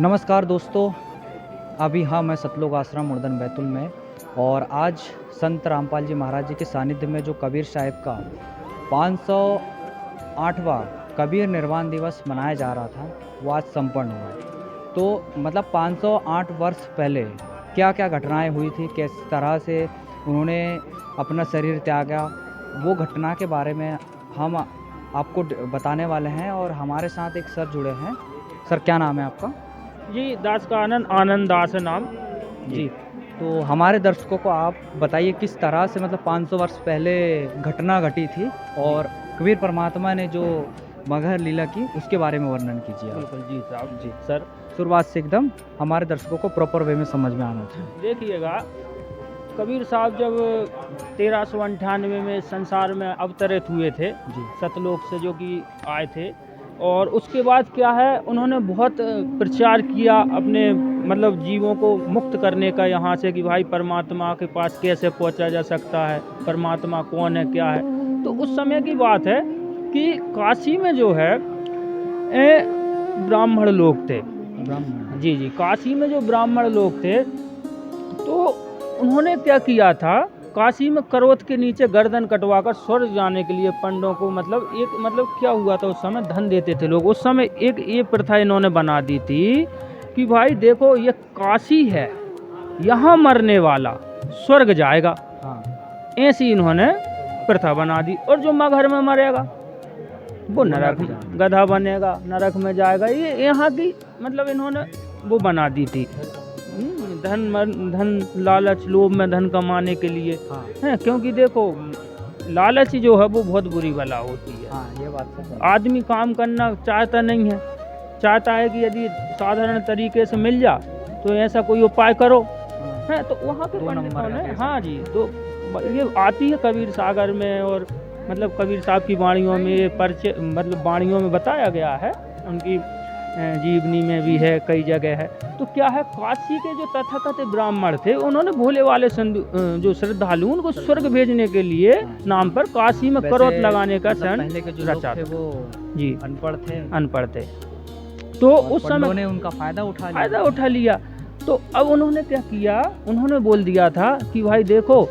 नमस्कार दोस्तों, अभी मैं सतलोक आश्रम मुर्दन बैतुल में और आज संत रामपाल जी महाराज जी के सानिध्य में जो कबीर साहिब का 508वां कबीर निर्वाण दिवस मनाया जा रहा था, वो आज संपन्न हुआ है। तो मतलब 508 वर्ष पहले क्या-क्या घटनाएं हुई थी, किस तरह से उन्होंने अपना शरीर त्यागा, वो घटना के बारे में हम आपको बताने वाले हैं। और हमारे साथ एक सर जुड़े हैं। सर, क्या नाम है आपका? जी, दास का आनंद दास है नाम। जी, तो हमारे दर्शकों को आप बताइए किस तरह से मतलब 500 वर्ष पहले घटना घटी थी और कबीर परमात्मा ने जो मगहर लीला की उसके बारे में वर्णन कीजिए आप। बिल्कुल जी साहब। जी सर शुरुआत से एकदम हमारे दर्शकों को प्रॉपर वे में समझ में आना चाहिए। देखिएगा, कबीर साहब जब 1398 में संसार में अवतरित हुए थे जी सतलोक से, जो कि आए थे, और उसके बाद क्या है, उन्होंने बहुत प्रचार किया अपने मतलब जीवों को मुक्त करने का यहाँ से, कि भाई परमात्मा के पास कैसे पहुँचा जा सकता है, परमात्मा कौन है, क्या है। तो उस समय की बात है कि काशी में जो है ब्राह्मण लोग थे। ब्राह्मण। जी जी, काशी में जो ब्राह्मण लोग थे, तो उन्होंने क्या किया था, काशी में करोत के नीचे गर्दन कटवाकर स्वर्ग जाने के लिए पंडों को मतलब क्या हुआ था, उस समय धन देते थे लोग। उस समय एक ये प्रथा इन्होंने बना दी थी कि भाई देखो, ये काशी है, यहाँ मरने वाला स्वर्ग जाएगा। हाँ, ऐसी इन्होंने प्रथा बना दी। और जो मगहर में मरेगा वो नरक में गधा बनेगा, नरक में जाएगा। ये यहाँ की मतलब इन्होंने वो बना दी थी। धन लालच, लोभ में धन कमाने के लिए हाँ, है। क्योंकि देखो, लालच जो है वो बहुत बुरी बला होती है। हाँ, ये बात तो है। आदमी काम करना चाहता नहीं है, चाहता है कि यदि साधारण तरीके से मिल जा तो ऐसा कोई उपाय करो, हाँ, है। तो वहाँ के दो नंबर पंडितों का ने, कैसे? हाँ जी, तो ये आती है कबीर सागर में, और मतलब कबीर साहब की वाणियों में ये परिचय, मतलब वाणियों में बताया गया है, उनकी जीवनी में भी है, कई जगह है। तो क्या है, काशी के जो तथाकथित ब्राह्मण थे, उन्होंने भोले वाले जो श्रद्धालु, उनको स्वर्ग भेजने के लिए नाम पर काशी में करोत लगाने का मतलब क्षण पहले के जो लोग रचा थे था। वो जी, अनपढ़ थे तो और उस पंडों समय ने उनका फायदा उठा लिया। तो अब उन्होंने क्या किया, उन्होंने बोल दिया था कि भाई देखो,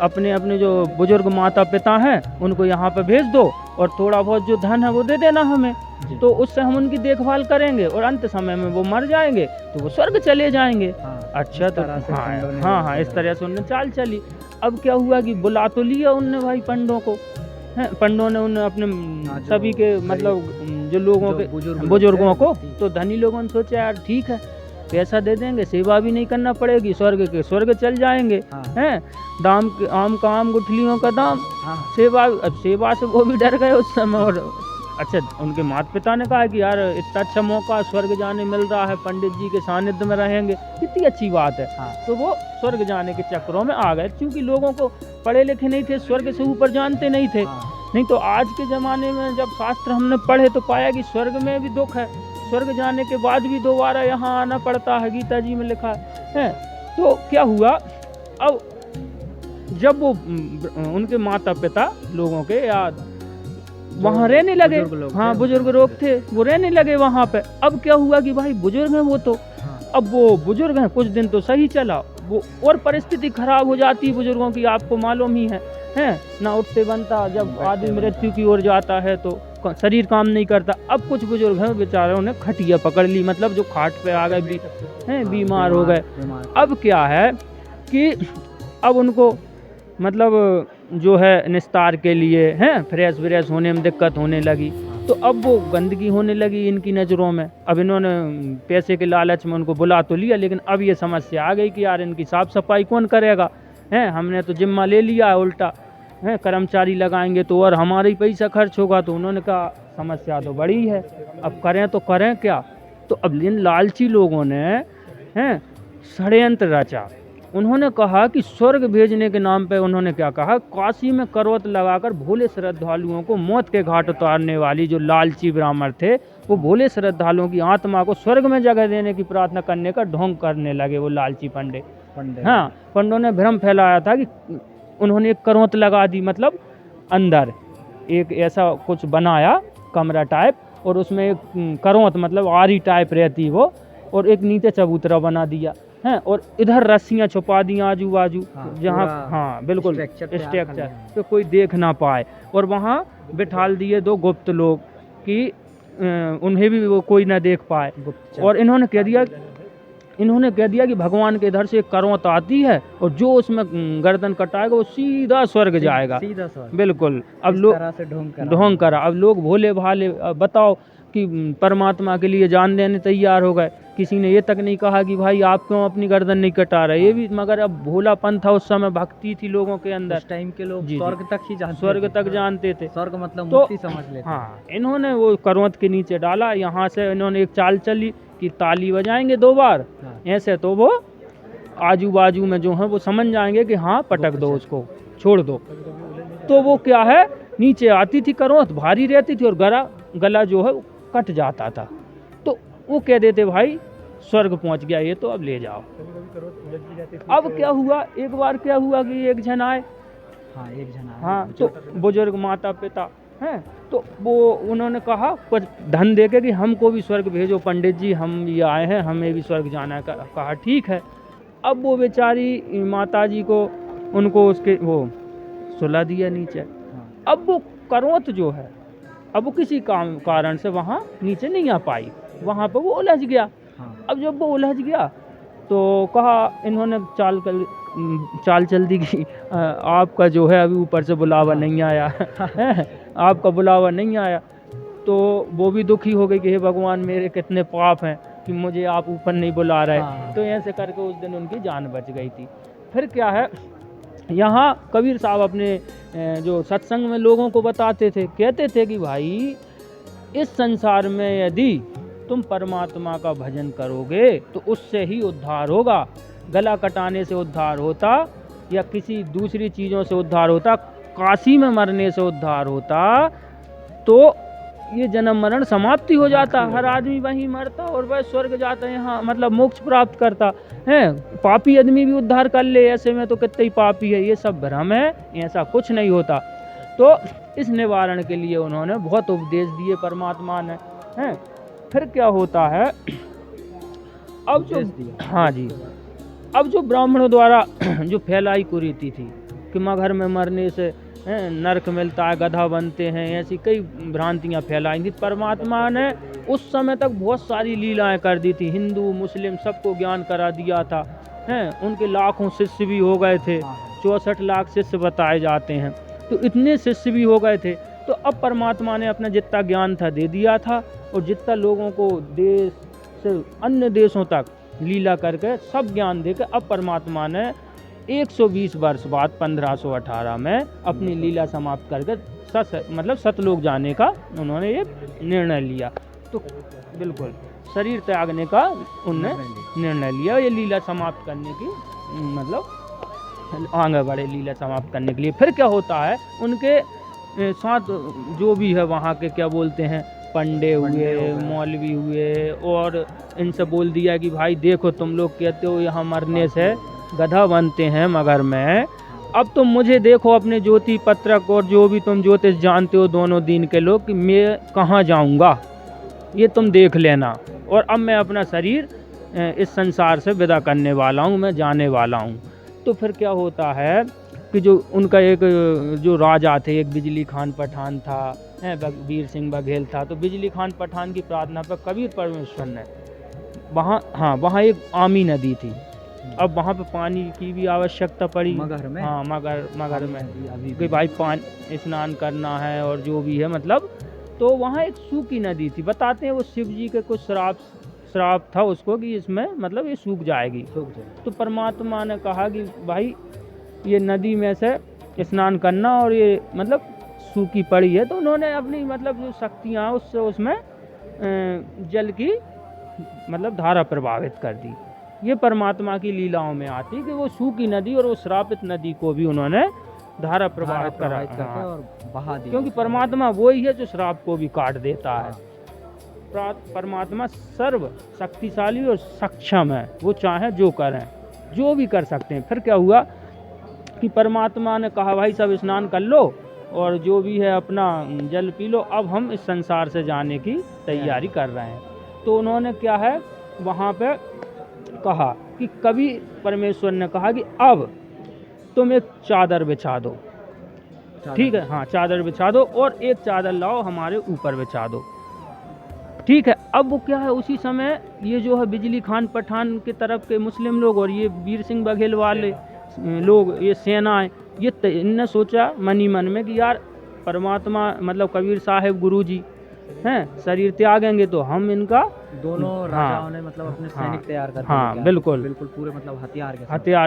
अपने अपने जो बुजुर्ग माता पिता हैं उनको यहाँ पे भेज दो, और थोड़ा बहुत जो धन है वो दे देना हमें, तो उससे हम उनकी देखभाल करेंगे, और अंत समय में वो मर जाएंगे तो वो स्वर्ग चले जाएंगे। हाँ, अच्छा, इस तो तरह से पंडों ने हाँ, इस तरह से उन्होंने चाल चली। अब क्या हुआ कि बुला तो लिया उनने भाई पंडों को, हैं। पंडों ने उन्हें अपने सभी के मतलब जो लोगों के बुजुर्गों को, तो धनी लोगों ने सोचा यार ठीक है, पैसा दे देंगे, सेवा भी नहीं करना पड़ेगी, स्वर्ग के स्वर्ग चल जाएंगे, हैं। दाम आम का आम, गुठलियों का दाम, सेवा। अब सेवा से वो भी डर गए उस समय। और अच्छा, उनके माता पिता ने कहा कि यार इतना अच्छा मौका स्वर्ग जाने मिल रहा है, पंडित जी के सानिध्य में रहेंगे, कितनी अच्छी बात है। तो वो स्वर्ग जाने के चक्करों में आ गए, क्योंकि लोगों को पढ़े लिखे नहीं थे, स्वर्ग से ऊपर जानते नहीं थे। नहीं तो आज के ज़माने में जब शास्त्र हमने पढ़े तो पाया कि स्वर्ग में भी दुख है, स्वर्ग जाने के बाद भी दोबारा यहाँ आना पड़ता है, गीता जी में लिखा है। तो क्या हुआ, अब जब वो उनके माता पिता लोगों के या वहाँ रहने लगे, हाँ, बुजुर्ग लोग थे, वो रहने लगे वहाँ पे। अब क्या हुआ कि भाई बुजुर्ग हैं वो तो, अब वो बुजुर्ग हैं, कुछ दिन तो सही चला, वो और परिस्थिति खराब हो जाती है बुजुर्गों की, आपको मालूम ही है ना, उठते बनता, जब आदमी मृत्यु की ओर जाता है तो शरीर काम नहीं करता। अब कुछ बुजुर्ग हैं बेचारों ने खटिया पकड़ ली, मतलब जो खाट पे आ गए, बीमार हो गए। अब क्या है कि अब उनको मतलब जो है निस्तार के लिए हैं, फ्रेश व्रेश होने में दिक्कत होने लगी, तो अब वो गंदगी होने लगी इनकी नज़रों में। अब इन्होंने पैसे के लालच में उनको बुला तो लिया, लेकिन अब ये समस्या आ गई कि यार इनकी साफ़ सफाई कौन करेगा, हैं। हमने तो जिम्मा ले लिया है, उल्टा हैं कर्मचारी लगाएंगे तो और हमारा ही पैसा खर्च होगा। तो उन्होंने कहा समस्या तो बड़ी है, अब करें तो करें क्या। तो अब इन लालची लोगों ने हैं षड्यंत्र रचा। उन्होंने कहा कि स्वर्ग भेजने के नाम पे उन्होंने क्या कहा, काशी में करोत लगाकर भोले श्रद्धालुओं को मौत के घाट उतारने वाली जो लालची ब्राह्मण थे, वो भोले श्रद्धालुओं की आत्मा को स्वर्ग में जगह देने की प्रार्थना करने का ढोंग करने लगे वो लालची पंडे। हाँ, पंडों ने भ्रम फैलाया था कि उन्होंने एक करोत लगा दी, मतलब अंदर एक ऐसा कुछ बनाया कमरा टाइप, और उसमें एक करोत मतलब आरी टाइप रहती वो, और एक नीचे चबूतरा बना दिया है, और इधर रस्सियाँ छुपा दी आजू बाजू, जहाँ हाँ बिल्कुल स्ट्रक्चर तो कोई देख ना पाए, और वहाँ बिठाल दिए 2 गुप्त लोग कि उन्हें भी वो कोई ना देख पाए। और इन्होंने कह दिया कि भगवान के इधर से एक करवत आती है, और जो उसमें गर्दन कटाएगा वो सीधा स्वर्ग जाएगा। सीधा स्वर्ग। बिल्कुल। अब लोग ढोंग करा, अब लोग भोले भाले बताओ कि परमात्मा के लिए जान देने तैयार हो गए। किसी ने ये तक नहीं कहा कि भाई आप क्यों अपनी गर्दन नहीं कटा रहे, ये भी, मगर अब भोलापन था उस समय, भक्ति थी लोगों के अंदर। उस टाइम के लोग स्वर्ग तक जानते थे। स्वर्ग मतलब तो मुक्ति समझ लेते। हाँ, इन्होंने वो करवत के नीचे डाला, यहाँ से इन्होंने एक चाल चली कि ताली बजाएंगे 2 बार, ऐसे तो वो आजू बाजू में जो है वो समझ जाएंगे कि हाँ पटक दो उसको, छोड़ दो। तो वो क्या है, नीचे आती थी करवत, भारी रहती थी, और गला जो है कट जाता था। तो वो कह देते भाई स्वर्ग पहुंच गया ये, तो अब ले जाओ। अब क्या हुआ, एक बार क्या हुआ कि एक जन आए, हाँ, तो बुजुर्ग माता पिता हैं, तो वो उन्होंने कहा कुछ धन दे के कि हमको भी स्वर्ग भेजो पंडित जी, हम ये आए हैं, हमें भी स्वर्ग जाना है। कहा ठीक है। अब वो बेचारी माता जी को, उनको उसके वो सुला दिया नीचे। अब वो करवत जो है, अब वो किसी कारण से वहाँ नीचे नहीं आ पाई, वहाँ पर वो उलझ गया। अब जब वो उलझ गया तो कहा, इन्होंने चाल चल दी कि आपका जो है अभी ऊपर से बुलावा नहीं आया है, आपका बुलावा नहीं आया। तो वो भी दुखी हो गई कि हे भगवान, मेरे कितने पाप हैं कि मुझे आप ऊपर नहीं बुला रहे। तो ऐसे करके उस दिन उनकी जान बच गई थी। फिर क्या है, यहाँ कबीर साहब अपने जो सत्संग में लोगों को बताते थे, कहते थे कि भाई इस संसार में यदि तुम परमात्मा का भजन करोगे तो उससे ही उद्धार होगा। गला कटाने से उद्धार होता, या किसी दूसरी चीज़ों से उद्धार होता, काशी में मरने से उद्धार होता, तो ये जन्म मरण समाप्ति हो जाता। हर आदमी वहीं मरता और वह स्वर्ग जाता है, यहाँ मतलब मोक्ष प्राप्त करता है। पापी आदमी भी उद्धार कर ले, ऐसे में तो कितने ही पापी है। ये सब भ्रम है, ऐसा कुछ नहीं होता। तो इस निवारण के लिए उन्होंने बहुत उपदेश दिए परमात्मा ने, हैं। फिर क्या होता है, अब जो हाँ जी, अब जो ब्राह्मणों द्वारा जो फैलाई कुरीति थी कि मगर में मरने से नरक मिलता है, गधा बनते हैं, ऐसी कई भ्रांतियाँ फैलाई थी। परमात्मा ने उस समय तक बहुत सारी लीलाएं कर दी थी, हिंदू मुस्लिम सबको ज्ञान करा दिया था, हैं। उनके लाखों शिष्य भी हो गए थे, 64 लाख शिष्य बताए जाते हैं। तो इतने शिष्य भी हो गए थे। तो अब परमात्मा ने अपना जितना ज्ञान था दे दिया था, और जितना लोगों को देश से अन्य देशों तक लीला करके सब ज्ञान देकर अब परमात्मा ने 120 वर्ष बाद 1518 में अपनी लीला समाप्त करके सतलोक जाने का उन्होंने ये निर्णय लिया। तो बिल्कुल शरीर त्यागने का उन्होंने निर्णय लिया, ये लीला समाप्त करने की, मतलब आगे बढ़े लीला समाप्त करने के लिए। फिर क्या होता है, उनके साथ जो भी है वहाँ के क्या बोलते हैं, पंडे हुए, मौलवी हुए, और इनसे बोल दिया कि भाई देखो तुम लोग कहते हो यहाँ मरने से गधा बनते हैं मगर में, अब तुम मुझे देखो अपने ज्योति पत्रक और जो भी तुम ज्योतिष जानते हो दोनों दिन के लोग, कि मैं कहाँ जाऊँगा ये तुम देख लेना। और अब मैं अपना शरीर इस संसार से विदा करने वाला हूँ, मैं जाने वाला हूँ। तो फिर क्या होता है कि जो उनका एक जो राजा थे, एक बिजली खान पठान था, वीर सिंह बघेल था। तो बिजली खान पठान की प्रार्थना पर कबीर परमेश्वर ने वहाँ एक आमी नदी थी। अब वहाँ पे पानी की भी आवश्यकता पड़ी मगर में, मगर में कि भाई पानी स्नान करना है और जो भी है मतलब। तो वहाँ एक सूखी नदी थी, बताते हैं वो शिव जी के कुछ श्राप था उसको कि इसमें मतलब ये सूख जाएगी। तो परमात्मा ने कहा कि भाई ये नदी में से स्नान करना, और ये मतलब सूखी पड़ी है। तो उन्होंने अपनी मतलब जो शक्तियाँ उससे उसमें जल की मतलब धारा प्रभावित कर दी। ये परमात्मा की लीलाओं में आती कि वो सूखी नदी और वो श्रापित नदी को भी उन्होंने धारा प्रभावित करा और बहा दी, क्योंकि परमात्मा वही है जो श्राप को भी काट देता है। परमात्मा सर्व शक्तिशाली और सक्षम है, वो चाहे जो करें, जो भी कर सकते हैं। फिर क्या हुआ कि परमात्मा ने कहा भाई सब स्नान कर लो और जो भी है अपना जल पी लो, अब हम इस संसार से जाने की तैयारी कर रहे हैं। तो उन्होंने क्या है वहाँ पे कहा कि कभी परमेश्वर ने कहा कि अब तुम एक चादर बिछा दो, ठीक है, हाँ चादर बिछा दो और एक चादर लाओ हमारे ऊपर बिछा दो, ठीक है। अब वो क्या है, उसी समय ये जो है बिजली खान पठान की तरफ के मुस्लिम लोग और ये वीर सिंह बघेल वाले लोग, ये सेनाएं, ये इनने सोचा मनी मन में कि यार परमात्मा मतलब कबीर साहिब गुरु जी हैं शरीर त्यागेंगे तो हम इनका दोनों राजाओं ने मतलब अपने सैनिक तैयार कर हाँ बिल्कुल बिल्कुल पूरे मतलब हथियार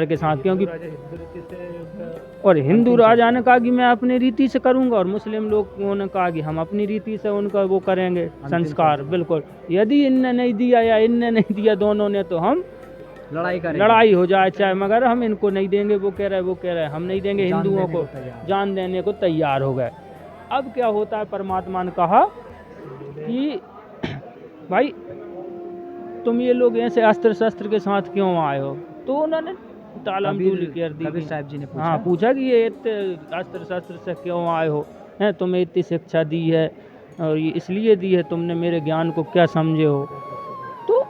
के साथ, क्योंकि और हिंदू राजा ने कहा कि मैं अपनी रीति से करूंगा और मुस्लिम लोगों ने कहा कि हम अपनी रीति से उनका वो करेंगे संस्कार, बिल्कुल। यदि इनने नहीं दिया या इनने नहीं दिया दोनों ने तो हम लड़ाई हो जाए चाहे, मगर हम इनको नहीं देंगे, वो कह रहे हम नहीं देंगे, हिंदुओं को जान देने को तैयार हो गए। अब क्या होता है, परमात्मा ने कहा कि भाई तुम ये लोग ऐसे अस्त्र शस्त्र के साथ क्यों आए हो, तो उन्होंने तालम तूली कर दी। कबीर साहब जी ने पूछा कि ये अस्त्र शस्त्र से क्यों आए हो, हैं तुम्हें इतनी शिक्षा दी है और ये इसलिए दी है, तुमने मेरे ज्ञान को क्या समझे हो। तो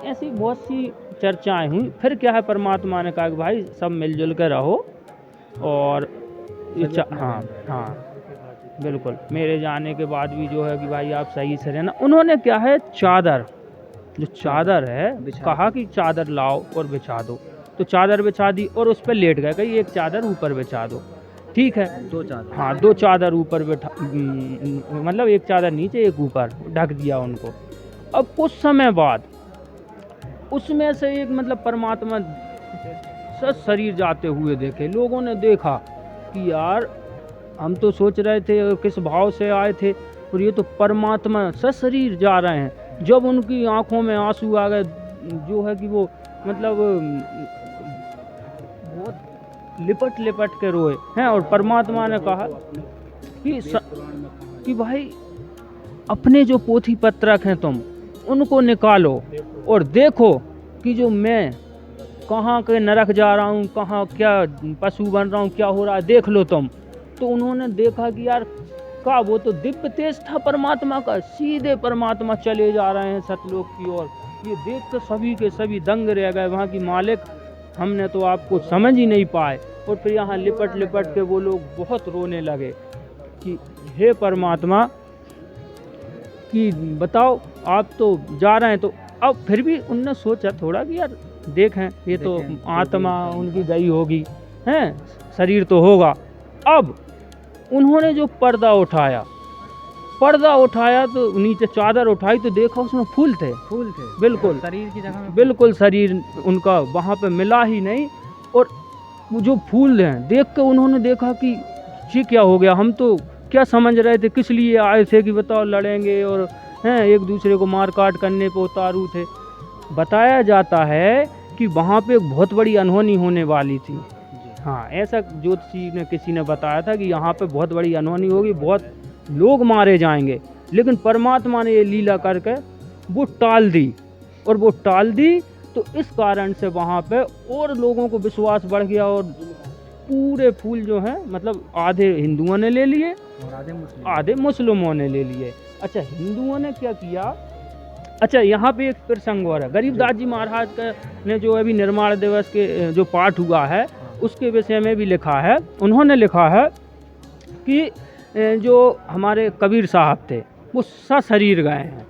ऐसी बहुत सी चर्चाएं हुई। फिर क्या है, परमात्मा ने कहा कि भाई सब मिलजुल कर रहो और हाँ बिल्कुल, मेरे जाने के बाद भी जो है कि भाई आप सही से रहना। उन्होंने क्या है, चादर जो चादर है कहा कि चादर लाओ और बिछा दो, तो चादर बिछा दी और उस पर लेट गए, कहीं एक चादर ऊपर बिछा दो, ठीक है, दो चादर, हाँ दो चादर ऊपर बिठा मतलब एक चादर नीचे एक ऊपर ढक दिया उनको। अब कुछ समय बाद उसमें से एक मतलब परमात्मा शरीर जाते हुए देखे, लोगों ने देखा कि यार हम तो सोच रहे थे और किस भाव से आए थे और ये तो परमात्मा शरीर जा रहे हैं। जब उनकी आंखों में आंसू आ गए, जो है कि वो मतलब बहुत लिपट के रोए हैं और परमात्मा ने कहा कि भाई अपने जो पोथी पत्रक हैं तुम उनको निकालो और देखो कि जो मैं कहाँ के नरक जा रहा हूँ, कहाँ क्या पशु बन रहा हूँ, क्या हो रहा है, देख लो तुम। तो उन्होंने देखा कि यार का वो तो दिव्य तेज था परमात्मा का, सीधे परमात्मा चले जा रहे हैं सतलोक की ओर। ये देख कर सभी के सभी दंग रह गए, वहाँ की मालिक हमने तो आपको समझ ही नहीं पाए। और फिर यहाँ लिपट के वो लोग बहुत रोने लगे कि हे परमात्मा कि बताओ आप तो जा रहे हैं। तो अब फिर भी उनने सोचा थोड़ा कि यार देखें ये तो आत्मा उनकी गई होगी, हैं शरीर तो होगा। अब उन्होंने जो पर्दा उठाया तो नीचे चादर उठाई तो देखा उसमें फूल थे बिल्कुल शरीर की जगह में, बिल्कुल शरीर उनका वहाँ पे मिला ही नहीं। और वो जो फूल हैं देख के उन्होंने देखा कि ये क्या हो गया, हम तो क्या समझ रहे थे, किस लिए आए थे कि बताओ लड़ेंगे और हैं एक दूसरे को मार काट करने पे उतारू थे। बताया जाता है कि वहाँ पे एक बहुत बड़ी अनहोनी होने वाली थी। हाँ, ऐसा ज्योतिषी ने किसी ने बताया था कि यहाँ पे बहुत बड़ी अनहोनी होगी, बहुत लोग मारे जाएंगे। लेकिन परमात्मा ने ये लीला करके वो टाल दी, और वो टाल दी तो इस कारण से वहाँ पे और लोगों को विश्वास बढ़ गया और पूरे फूल जो हैं मतलब आधे हिंदुओं ने ले लिए और आधे मुस्लिमों ने ले लिए। अच्छा, हिंदुओं ने क्या किया, अच्छा यहाँ पे एक प्रसंग और है। गरीबदास जी महाराज का ने जो अभी निर्माण दिवस के जो पाठ हुआ है उसके विषय में भी लिखा है। उन्होंने लिखा है कि जो हमारे कबीर साहब थे वो सशरीर गए हैं।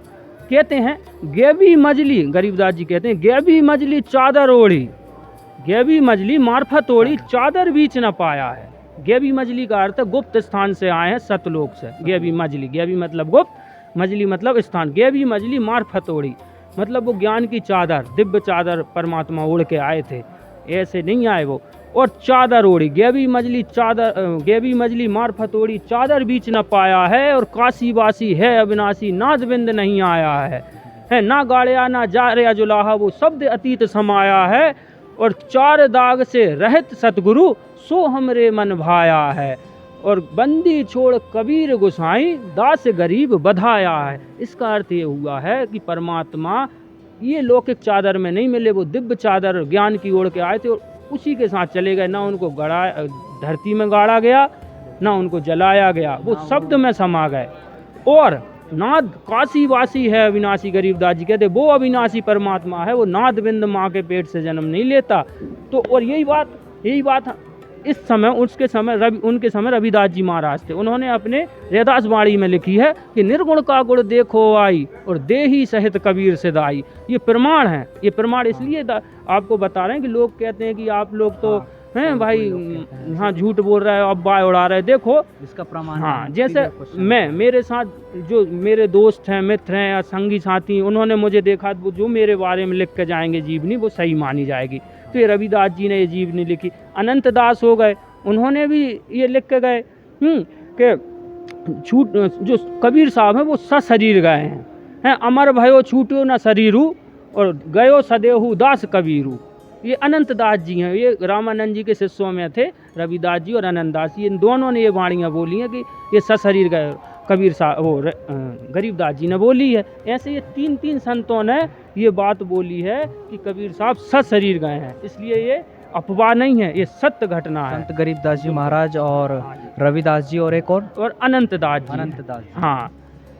कहते हैं गेबी मजली, गरीबदास जी कहते हैं गेबी मजली चादर ओढ़ी, गेबी मजली मार्फत ओढ़ी चादर बीच न पाया है। गेबी मजली का अर्थ गुप्त स्थान से आए हैं, सतलोक से। गेबी मजली, गेबी मतलब गुप्त, मजली मतलब स्थान। गेबी मजली मार्फत ओढ़ी मतलब वो ज्ञान की चादर, दिव्य चादर परमात्मा ओढ़ के आए थे, ऐसे नहीं आए वो। और चादर ओढ़ी, गेबी मजली चादर, गेबी मजली मार्फत ओढ़ी चादर बीच न पाया है। और काशी वासी है अविनाशी नाद बिंद नहीं आया है ना गाड़िया ना जा रहा जुलाहा वो शब्द अतीत समाया है। और चार दाग से रहित सतगुरु सो हमरे मन भाया है। और बंदी छोड़ कबीर गोसाई दास गरीब बधाया है। इसका अर्थ ये हुआ है कि परमात्मा ये लौकिक चादर में नहीं मिले, वो दिव्य चादर ज्ञान की ओढ़ के आए थे और उसी के साथ चले गए। ना उनको धरती में गाड़ा गया, ना उनको जलाया गया, वो शब्द में समा गए। और नाद काशी वासी है अविनाशी, गरीबदास जी कहते वो अविनाशी परमात्मा है, वो नाद बिंद माँ के पेट से जन्म नहीं लेता। तो और यही बात इस समय उनके समय रविदास जी महाराज थे, उन्होंने अपने रैदास वाणी में लिखी है कि निर्गुण का गुण देखो आई और देही सहित कबीर सिदाई। ये प्रमाण है, ये प्रमाण इसलिए आपको बता रहे हैं कि लोग कहते हैं कि आप लोग तो हैं भाई हाँ झूठ बोल रहे हो, अफवाह उड़ा रहे, देखो इसका प्रमाण हाँ। जैसे मेरे साथ जो मेरे दोस्त हैं, मित्र हैं या संगी साथी, उन्होंने मुझे देखा, जो मेरे बारे में लिख के जाएंगे जीवनी वो सही मानी जाएगी। तो ये रविदास जी ने ये जीवनी लिखी, अनंत दास हो गए, उन्होंने भी ये लिख के गए कि जो कबीर साहब हैं वो सशरीर गए हैं, अमर भयो छूटो न शरीरू और गयो सदेहु दास कबीरू। ये अनंत दास जी हैं, ये रामानंद जी के शिष्यों में थे, रविदास जी और अनंत दास जी, इन दोनों ने ये वाणियाँ बोली हैं कि ये सशरीर गए, कबीर साहब वो गरीबदास जी ने बोली है। ऐसे ये तीन संतों ने ये बात बोली है कि कबीर साहब सशरीर गए हैं, इसलिए ये अफवाह नहीं है, ये सत्य घटना है। संत गरीबदास जी महाराज और रविदास जी और एक और अनंत दास जी। हाँ,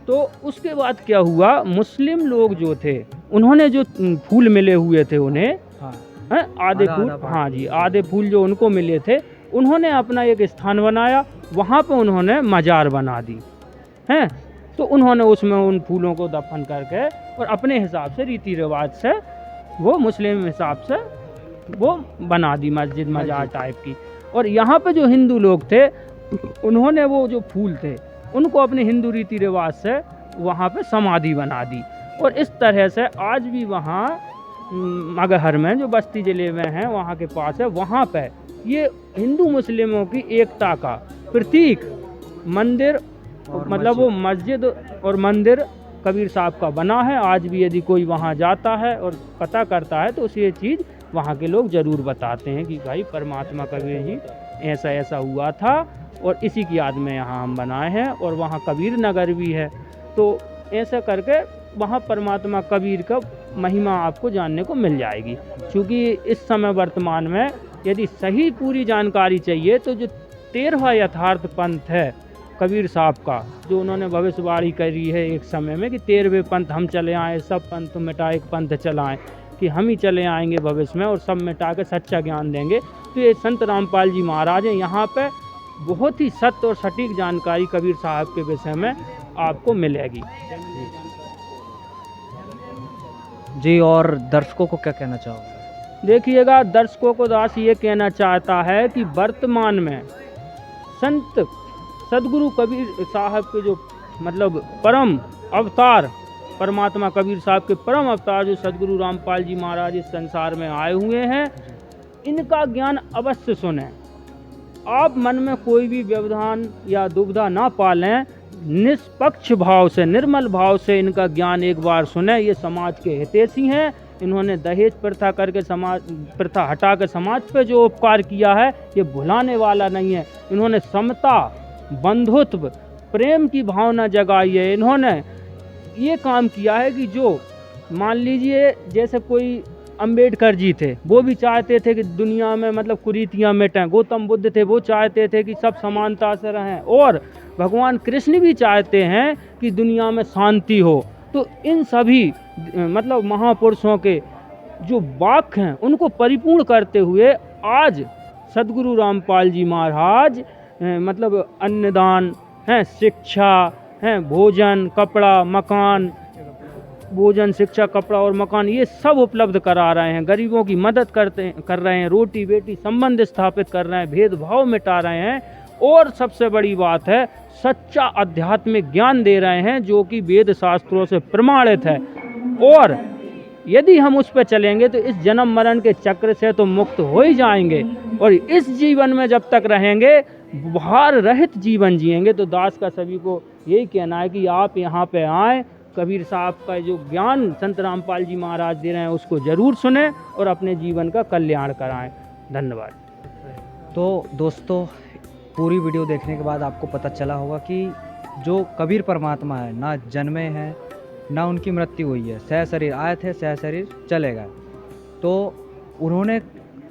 तो उसके बाद क्या हुआ, मुस्लिम लोग जो थे उन्होंने जो फूल मिले हुए थे उन्हें, आधे फूल, हाँ जी, आधे फूल जो उनको मिले थे, उन्होंने अपना एक स्थान बनाया, वहाँ पे उन्होंने मजार बना दी हैं। तो उन्होंने उसमें उन फूलों को दफन करके और अपने हिसाब से रीति रिवाज से वो मुस्लिम हिसाब से वो बना दी मस्जिद मजार टाइप की। और यहाँ पे जो हिंदू लोग थे उन्होंने वो जो फूल थे उनको अपने हिंदू रीति रिवाज से वहाँ पे समाधि बना दी। और इस तरह से आज भी वहाँ मगहर में जो बस्ती ज़िले में है वहाँ के पास है, वहाँ पे ये हिंदू मुस्लिमों की एकता का प्रतीक मंदिर, मतलब वो मस्जिद और मंदिर कबीर साहब का बना है। आज भी यदि कोई वहाँ जाता है और पता करता है तो उसे ये चीज़ वहाँ के लोग ज़रूर बताते हैं कि भाई परमात्मा कबीर जी ऐसा ऐसा हुआ था और इसी की याद में यहाँ हम बनाए हैं। और वहाँ कबीर नगर भी है, तो ऐसा करके वहाँ परमात्मा कबीर का महिमा आपको जानने को मिल जाएगी। क्योंकि इस समय वर्तमान में यदि सही पूरी जानकारी चाहिए तो जो 13वां यथार्थ पंथ है कबीर साहब का, जो उन्होंने भविष्यवाणी करी है एक समय में कि 13वें पंथ हम चले आए, सब पंथ मिटा एक पंथ चलाएं, कि हम ही चले आएंगे भविष्य में और सब मिटा के सच्चा ज्ञान देंगे। तो ये संत रामपाल जी महाराज हैं, यहाँ पे बहुत ही सत्य और सटीक जानकारी कबीर साहब के विषय में आपको मिलेगी जी। और दर्शकों को क्या कहना चाहोगे? देखिएगा, दर्शकों को दास ये कहना चाहता है कि वर्तमान में संत सदगुरु कबीर साहब के जो मतलब परम अवतार, परमात्मा कबीर साहब के परम अवतार जो सदगुरु रामपाल जी महाराज इस संसार में आए हुए हैं, इनका ज्ञान अवश्य सुने। आप मन में कोई भी व्यवधान या दुविधा ना पालें, निष्पक्ष भाव से, निर्मल भाव से इनका ज्ञान एक बार सुने। ये समाज के हितैषी हैं, इन्होंने दहेज प्रथा करके समाज प्रथा हटा के समाज पे जो उपकार किया है ये भुलाने वाला नहीं है। इन्होंने समता, बंधुत्व, प्रेम की भावना जगाई है। इन्होंने ये काम किया है कि जो मान लीजिए जैसे कोई अंबेडकर जी थे, वो भी चाहते थे कि दुनिया में मतलब कुरीतियाँ मिटें। गौतम बुद्ध थे, वो चाहते थे कि सब समानता से रहें। और भगवान कृष्ण भी चाहते हैं कि दुनिया में शांति हो। तो इन सभी मतलब महापुरुषों के जो वाक्य हैं उनको परिपूर्ण करते हुए आज सदगुरु रामपाल जी महाराज मतलब अन्नदान है, शिक्षा है, भोजन, कपड़ा, मकान, भोजन, शिक्षा, कपड़ा और मकान ये सब उपलब्ध करा रहे हैं। गरीबों की मदद कर रहे हैं, रोटी बेटी संबंध स्थापित कर रहे हैं, भेदभाव मिटा रहे हैं। और सबसे बड़ी बात है, सच्चा आध्यात्मिक ज्ञान दे रहे हैं जो कि वेद शास्त्रों से प्रमाणित है। और यदि हम उस पर चलेंगे तो इस जन्म मरण के चक्र से तो मुक्त हो ही जाएंगे और इस जीवन में जब तक रहेंगे भार रहित जीवन जिएंगे। तो दास का सभी को यही कहना है कि आप यहाँ पे आएँ, कबीर साहब का जो ज्ञान संत रामपाल जी महाराज दे रहे हैं उसको ज़रूर सुने और अपने जीवन का कल्याण कराएं। धन्यवाद। तो दोस्तों, पूरी वीडियो देखने के बाद आपको पता चला होगा कि जो कबीर परमात्मा है ना जन्मे हैं ना उनकी मृत्यु हुई है, सह शरीर आए थे, सह शरीर चले गए। तो उन्होंने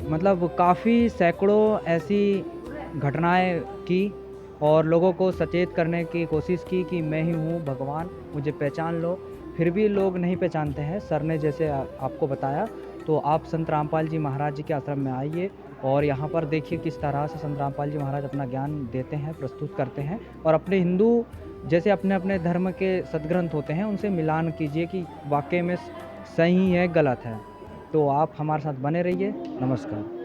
मतलब काफ़ी सैकड़ों ऐसी घटनाएं की और लोगों को सचेत करने की कोशिश की कि मैं ही हूँ भगवान, मुझे पहचान लो। फिर भी लोग नहीं पहचानते हैं। सर ने जैसे आपको बताया, तो आप संत रामपाल जी महाराज जी के आश्रम में आइए और यहाँ पर देखिए किस तरह से संत रामपाल जी महाराज अपना ज्ञान देते हैं, प्रस्तुत करते हैं। और अपने हिंदू जैसे अपने अपने धर्म के सदग्रंथ होते हैं, उनसे मिलान कीजिए कि वाकई में सही है, गलत है। तो आप हमारे साथ बने रहिए। नमस्कार।